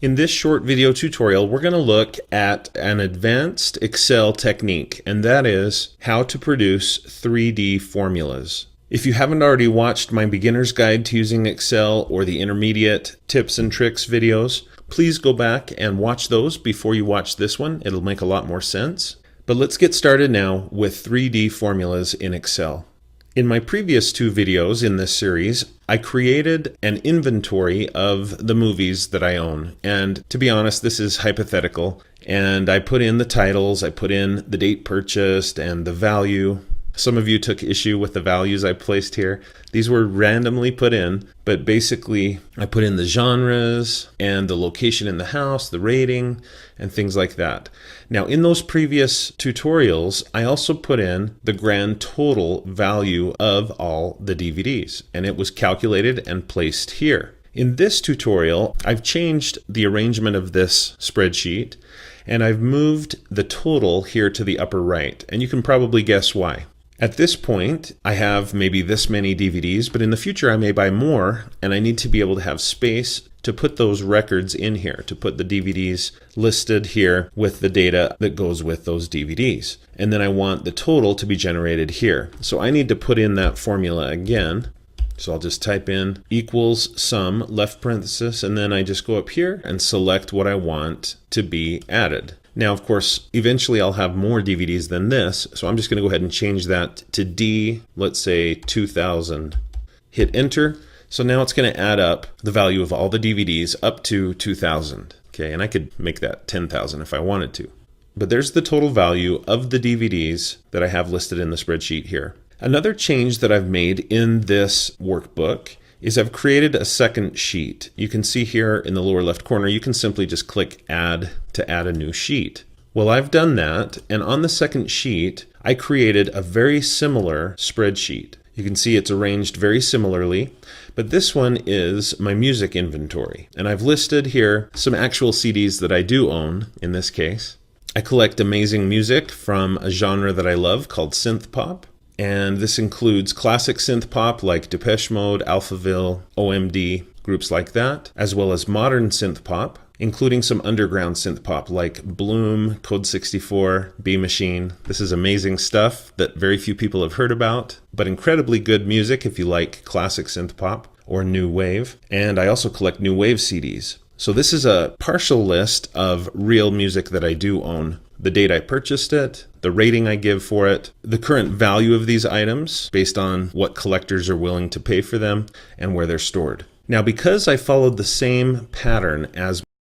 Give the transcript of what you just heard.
In this short video tutorial, we're going to look at an advanced Excel technique, and that is how to produce 3D formulas. If you haven't already watched my beginner's guide to using Excel or the intermediate tips and tricks videos, please go back and watch those before you watch this one. It'll make a lot more sense. But let's get started now with 3D formulas in Excel. In my previous two videos in this series, I created an inventory of the movies that I own. And to be honest, this is hypothetical. And I put in the titles, I put in the date purchased and the value. Some of you took issue with the values I placed here. These were randomly put in, but basically I put in the genres and the location in the house, the rating, and things like that. Now in those previous tutorials, I also put in the grand total value of all the DVDs, and it was calculated and placed here. In this tutorial, I've changed the arrangement of this spreadsheet, and I've moved the total here to the upper right, and you can probably guess why. At this point, I have maybe this many DVDs, but in the future I may buy more, and I need to be able to have space to put those records in here, to put the DVDs listed here with the data that goes with those DVDs. And then I want the total to be generated here. So I need to put in that formula again. So I'll just type in equals sum, left parenthesis, and then I just go up here and select what I want to be added. Now, of course, eventually I'll have more DVDs than this, so I'm just going to go ahead and change that to D, let's say 2000. Hit enter. So now it's going to add up the value of all the DVDs up to 2000. Okay, and I could make that 10,000 if I wanted to. But there's the total value of the DVDs that I have listed in the spreadsheet here. Another change that I've made in this workbook is I've created a second sheet. You can see here in the lower left corner, you can simply just click add to add a new sheet. Well, I've done that, and on the second sheet, I created a very similar spreadsheet. You can see it's arranged very similarly, but this one is my music inventory. And I've listed here some actual CDs that I do own in this case. I collect amazing music from a genre that I love called synth pop. And this includes classic synth pop like Depeche Mode, Alphaville, OMD, groups like that, as well as modern synth pop, including some underground synth pop like Bloom, Code 64, B Machine. This is amazing stuff that very few people have heard about, but incredibly good music if you like classic synth pop or new wave. And I also collect new wave CDs. So this is a partial list of real music that I do own. The date I purchased it, the rating I give for it, the current value of these items based on what collectors are willing to pay for them, and where they're stored. Now, because I followed the same pattern as